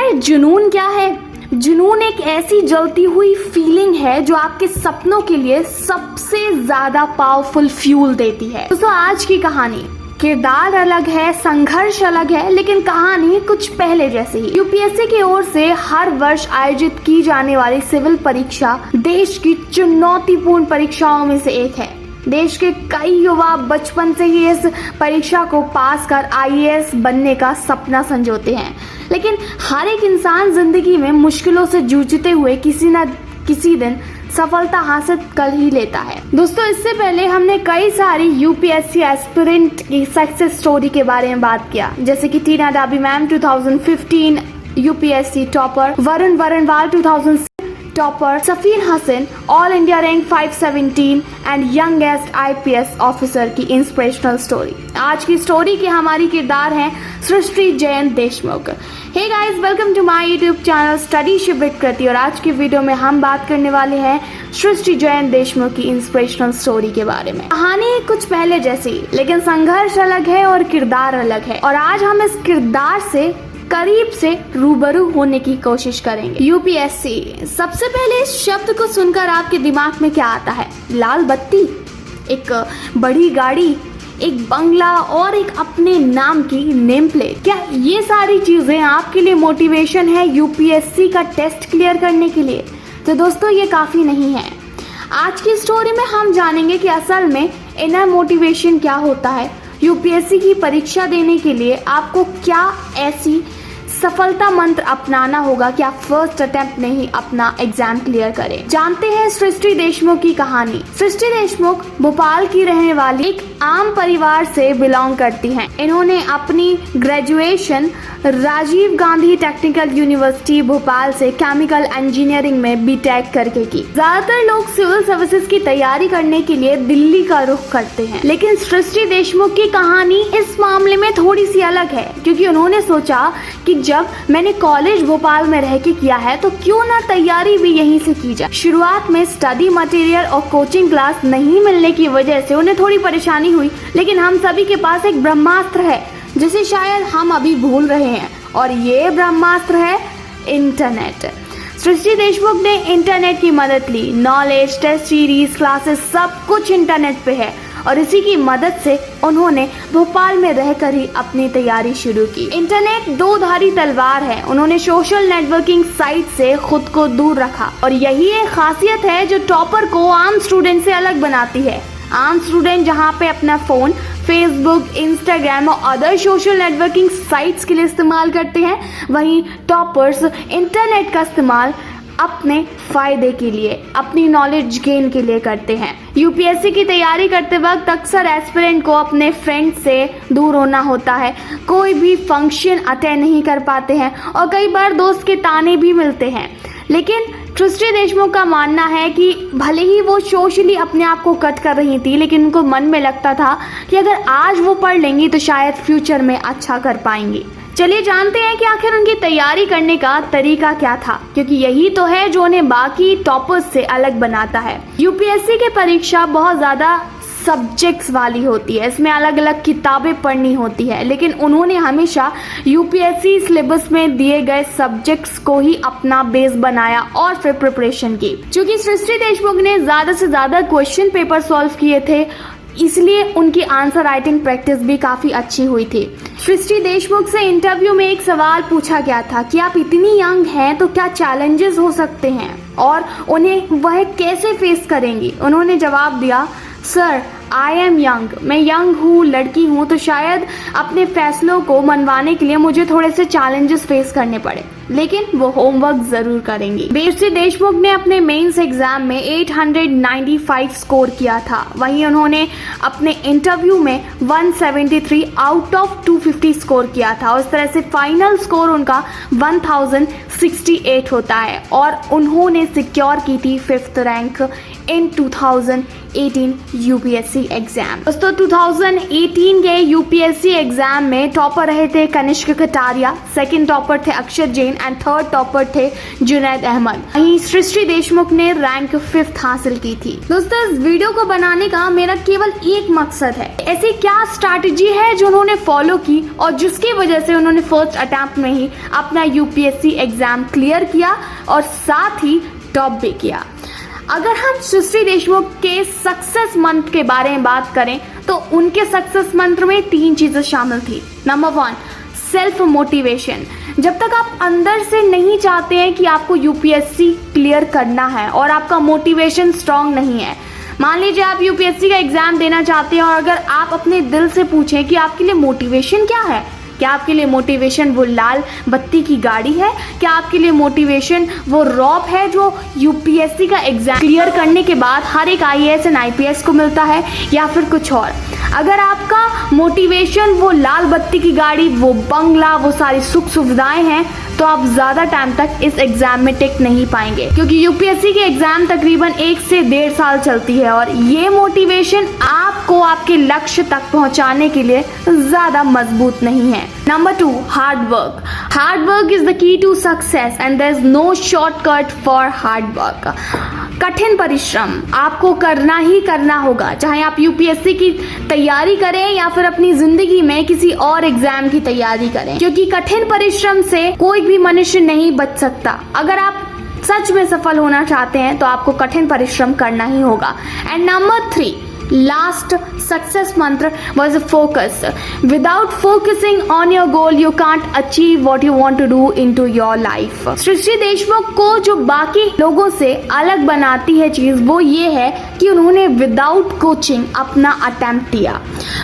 है जुनून क्या है? जुनून एक ऐसी जलती हुई फीलिंग है जो आपके सपनों के लिए सबसे ज्यादा पावरफुल फ्यूल देती है। दोस्तों आज की कहानी, किरदार अलग है, संघर्ष अलग है, लेकिन कहानी कुछ पहले जैसी ही। यूपीएससी की ओर से हर वर्ष आयोजित की जाने वाली सिविल परीक्षा देश की चुनौतीपूर्ण परीक्षाओं में से एक है। देश के कई युवा बचपन से ही इस परीक्षा को पास कर आईएएस बनने का सपना संजोते हैं, लेकिन हर एक इंसान जिंदगी में मुश्किलों से जूझते हुए किसी न किसी दिन सफलता हासिल कर ही लेता है। दोस्तों इससे पहले हमने कई सारी यूपीएससी एस्पिरेंट की सक्सेस स्टोरी के बारे में बात किया, जैसे कि Tina Dabi ma'am 2015 UPSC topper, Varun Varanwal 2006 topper, Safeer Hasan all India rank 517 and youngest IPS officer की इंस्पिरेशनल स्टोरी। आज की स्टोरी के हमारी किरदार हैं Srishti Jayant Deshmukh. Hey guys, welcome to my YouTube channel studyship with Kriti. और आज की वीडियो में हम बात करने वाले हैं सृष्टि जयंत देशमुख की इंस्पिरेशनल स्टोरी के बारे में। कहानी कुछ पहले जैसी, लेकिन संघर्ष अलग है और किरदार अलग है, और आज हम इस किरदार से करीब से रूबरू होने की कोशिश करेंगे। यूपीएससी, सबसे पहले इस शब्द को सुनकर आपके दिमाग में क्या आता है? लाल बत्ती, एक बड़ी गाड़ी, एक बंगला और एक अपने नाम की नेम प्लेट। क्या ये सारी चीजें आपके लिए मोटिवेशन है यूपीएससी का टेस्ट क्लियर करने के लिए? तो दोस्तों ये काफी नहीं है। आज की स्टोरी में हम जानेंगे कि असल में इनर मोटिवेशन क्या होता है। यूपीएससी की परीक्षा देने के लिए आपको क्या ऐसी सफलता मंत्र अपनाना होगा कि आप फर्स्ट अटेम्प्ट में ही अपना एग्जाम क्लियर करें। जानते हैं सृष्टि देशमुख की कहानी। सृष्टि देशमुख भोपाल की रहने वाली एक आम परिवार से बिलोंग करती हैं। इन्होंने अपनी graduation Rajiv Gandhi technical university Bhopal से केमिकल इंजीनियरिंग में बीटेक करके की। ज्यादातर लोग सिविल सर्विसेज की तैयारी करने के लिए दिल्ली का रुख करते हैं, लेकिन सृष्टि देशमुख की कहानी इस मामले में थोड़ी सी अलग है, क्योंकि उन्होंने सोचा कि जब मैंने कॉलेज भोपाल में रह के किया है तो क्यों ना तैयारी भी यहीं से की जाए। शुरुआत में स्टडी मटेरियल और कोचिंग क्लास नहीं मिलने की वजह से उन्हें थोड़ी परेशानी हुई, लेकिन हम सभी के पास एक ब्रह्मास्त्र है जिसे शायद हम अभी भूल रहे हैं, और ये ब्रह्मास्त्र है इंटरनेट। सृष्टि देशमुख ने इंटरनेट की मदद ली। नॉलेज, टेस्ट सीरीज, क्लासेस सब कुछ इंटरनेट पे है, और इसी की मदद से उन्होंने भोपाल में रहकर ही अपनी तैयारी शुरू की। इंटरनेट दो धारी तलवार है। उन्होंने सोशल नेटवर्किंग साइट से खुद को दूर रखा, और यही एक खासियत है जो टॉपर को आम स्टूडेंट से अलग बनाती है। आम स्टूडेंट जहाँ पे अपना फोन फेसबुक, इंस्टाग्राम और अदर सोशल नेटवर्किंग साइट्स के लिए इस्तेमाल करते हैं, वहीं टॉपर्स इंटरनेट का इस्तेमाल अपने फायदे के लिए, अपनी नॉलेज गेन के लिए करते हैं। यूपीएससी की तैयारी करते वक्त अक्सर एस्पिरेंट को अपने फ्रेंड से दूर होना होता है, कोई भी फंक्शन अटेंड नहीं कर पाते हैं, और कई बार दोस्त के ताने भी मिलते हैं। लेकिन सृष्टि देशमुख का मानना है कि भले ही वो सोशली अपने आप को कट कर रही थी, लेकिन उनको मन में लगता था कि अगर आज वो पढ़ लेंगी तो शायद फ्यूचर में अच्छा कर पाएंगी। चलिए जानते हैं कि आखिर उनकी तैयारी करने का तरीका क्या था, क्योंकि यही तो है जो उन्हें बाकी टॉपर्स से अलग बनाता है। यूपीएससी की परीक्षा बहुत ज्यादा सब्जेक्ट्स वाली होती है, इसमें अलग अलग किताबें पढ़नी होती है, लेकिन उन्होंने हमेशा यूपीएससी सिलेबस में दिए गए सब्जेक्ट्स को ही अपना बेस बनाया और फिर प्रिपरेशन की। क्योंकि सृष्टि देशमुख ने ज्यादा से ज्यादा क्वेश्चन पेपर सॉल्व किए थे, इसलिए उनकी आंसर राइटिंग प्रैक्टिस भी काफी अच्छी हुई थी। सृष्टि देशमुख से इंटरव्यू में एक सवाल पूछा गया था कि आप इतनी यंग हैं तो क्या चैलेंजेस हो सकते हैं और उन्हें वह कैसे फेस करेंगी? उन्होंने जवाब दिया, सर आई एम यंग, मैं यंग हूँ, लड़की हूँ, तो शायद अपने फैसलों को मनवाने के लिए मुझे थोड़े से चैलेंजेस फेस करने पड़े, लेकिन वो होमवर्क जरूर करेंगी। सृष्टि देशमुख ने अपने मेंस एग्जाम में 895 स्कोर किया था, वहीं उन्होंने अपने इंटरव्यू में 173 आउट ऑफ 250 स्कोर किया था, और इस तरह से फाइनल स्कोर उनका 1068 होता है, और उन्होंने सिक्योर की थी 5th rank in 2018 2018 UPSC exam. दोस्तों 2018 के यूपीएससी एग्जाम में टॉपर रहे थे कनिष्क कटारिया, सेकंड टॉपर थे अक्षर जैन एंड थर्ड टॉपर थे जुनैद अहमद। वहीं सृष्टि देशमुख ने रैंक 5th हासिल की थी। दोस्तों इस वीडियो को बनाने का मेरा केवल एक मकसद है, ऐसी क्या स्ट्रैटेजी है जो उन्होंने फॉलो की और जिसकी वजह से उन्होंने फर्स्ट अटेम्प्ट में ही अपना यूपीएससी एग्जाम क्लियर किया और साथ ही टॉप भी किया। अगर हम सृष्टि देशमुख के सक्सेस मंत्र के बारे में बात करें तो उनके सक्सेस मंत्र में 3 चीजें शामिल थी। Number 1, self motivation. जब तक आप अंदर से नहीं चाहते हैं कि आपको यूपीएससी क्लियर करना है और आपका मोटिवेशन स्ट्रांग नहीं है, मान लीजिए आप यूपीएससी का एग्जाम देना चाहते हैं और अगर आप अपने दिल से पूछें कि आपके लिए मोटिवेशन क्या है, क्या आपके लिए मोटिवेशन वो लाल बत्ती की गाड़ी है, क्या आपके लिए मोटिवेशन वो रॉब है जो यूपीएससी का एग्जाम क्लियर करने के बाद हर एक आईएएस एंड आईपीएस को मिलता है, या फिर कुछ और। अगर आपका मोटिवेशन वो लाल बत्ती की गाड़ी, वो बंगला, वो सारी सुख सुविधाएं हैं तो आप ज़्यादा टाइम तक इस एग्जाम में टिक नहीं पाएंगे, क्योंकि यूपीएससी के एग्जाम तकरीबन 1 से 1.5 साल चलती है और ये मोटिवेशन आपको आपके लक्ष्य तक पहुंचाने के लिए ज़्यादा मजबूत नहीं है। Number 2, hard work. Hard work is the key to success and there is no shortcut for hard work. कठिन परिश्रम आपको करना ही करना होगा, चाहे आप यूपीएससी की तैयारी करें या फिर अपनी जिंदगी में किसी और एग्जाम की तैयारी करें, क्योंकि कठिन परिश्रम से कोई भी मनुष्य नहीं बच सकता। अगर आप सच में सफल होना चाहते हैं तो आपको कठिन परिश्रम करना ही होगा। And number 3, last success mantra was focus. Without focusing on your goal, you can't achieve what you want to do into your life. सृष्टि देशमुख को जो बाकी लोगों से अलग बनाती है चीज वो ये है कि उन्होंने विदाउट कोचिंग अपना अटेम्प्ट दिया।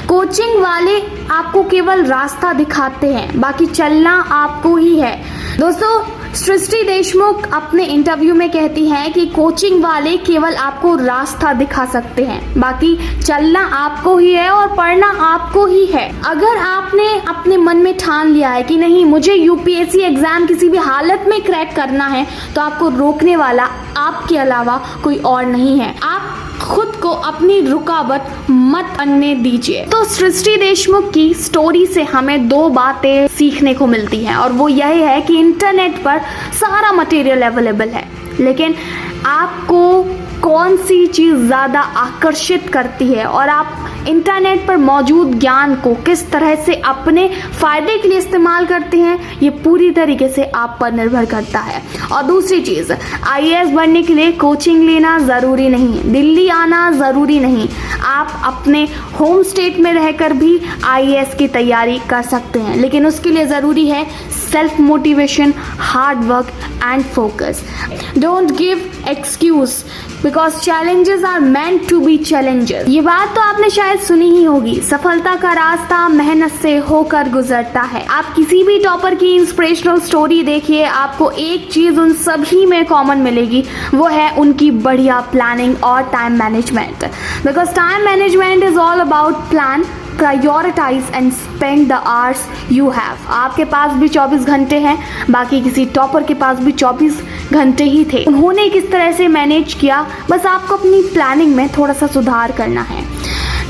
कोचिंग वाले आपको केवल रास्ता दिखाते हैं, बाकी चलना आपको ही है। दोस्तों सृष्टि देशमुख अपने इंटरव्यू में कहती हैं कि कोचिंग वाले केवल आपको रास्ता दिखा सकते हैं, बाकी चलना आपको ही है और पढ़ना आपको ही है। अगर आपने अपने मन में ठान लिया है कि नहीं मुझे यूपीएससी एग्जाम किसी भी हालत में क्रैक करना है, तो आपको रोकने वाला आपके अलावा कोई और नहीं है। आप खुद को अपनी रुकावट मत बनने दीजिए। तो सृष्टि देशमुख की स्टोरी से हमें 2 बातें सीखने को मिलती हैं और वो यही है कि इंटरनेट पर सारा मटेरियल अवेलेबल है, लेकिन आपको कौन सी चीज़ ज़्यादा आकर्षित करती है और आप इंटरनेट पर मौजूद ज्ञान को किस तरह से अपने फ़ायदे के लिए इस्तेमाल करते हैं, ये पूरी तरीके से आप पर निर्भर करता है। और दूसरी चीज़, आईएएस बनने के लिए कोचिंग लेना ज़रूरी नहीं, दिल्ली आना ज़रूरी नहीं, आप अपने होम स्टेट में रहकर भी आईएएस की तैयारी कर सकते हैं, लेकिन उसके लिए ज़रूरी है self motivation, hard work and focus. Don't give excuse because challenges are meant to be challenges. ये बात तो आपने शायद सुनी ही होगी, सफलता का रास्ता मेहनत से होकर गुजरता है। आप किसी भी टॉपर की इंस्पिरेशनल स्टोरी देखिए, आपको एक चीज उन सभी में कॉमन मिलेगी, वो है उनकी बढ़िया प्लानिंग और time management. Because time management is all about plan, prioritise and spend the hours you have. आपके पास भी 24 घंटे हैं, बाकी किसी टॉपर के पास भी 24 घंटे ही थे। उन्होंने किस तरह से मैनेज किया, बस आपको अपनी प्लानिंग में थोड़ा सा सुधार करना है।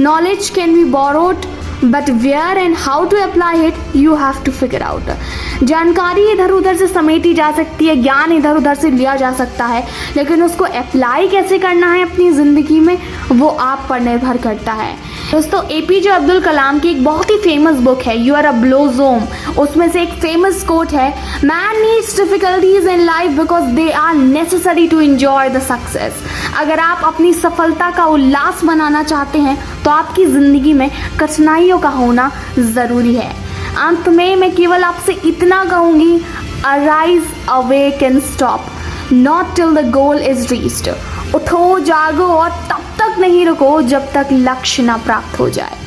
Knowledge can be borrowed but where and how to apply it you have to figure out. जानकारी इधर उधर से समेटी जा सकती है, ज्ञान इधर उधर से लिया जा सकता है, लेकिन उसको अप्लाई कैसे करना है अपनी ज़िंदगी में वो आप पर निर्भर करता है। दोस्तों एपीजे अब्दुल कलाम की एक बहुत ही फेमस बुक है यू आर अ ब्लोजोम, उसमें से एक फेमस कोट है, man needs difficulties in life because they are necessary to enjoy the success. अगर आप अपनी सफलता का उल्लास बनाना चाहते हैं तो आपकी ज़िंदगी में कठिनाइयों का होना ज़रूरी है। अंत में मैं केवल आपसे इतना कहूँगी, arise, awake and stop, not till the goal is reached. उठो, जागो और तब तक नहीं रुको जब तक लक्ष्य ना प्राप्त हो जाए।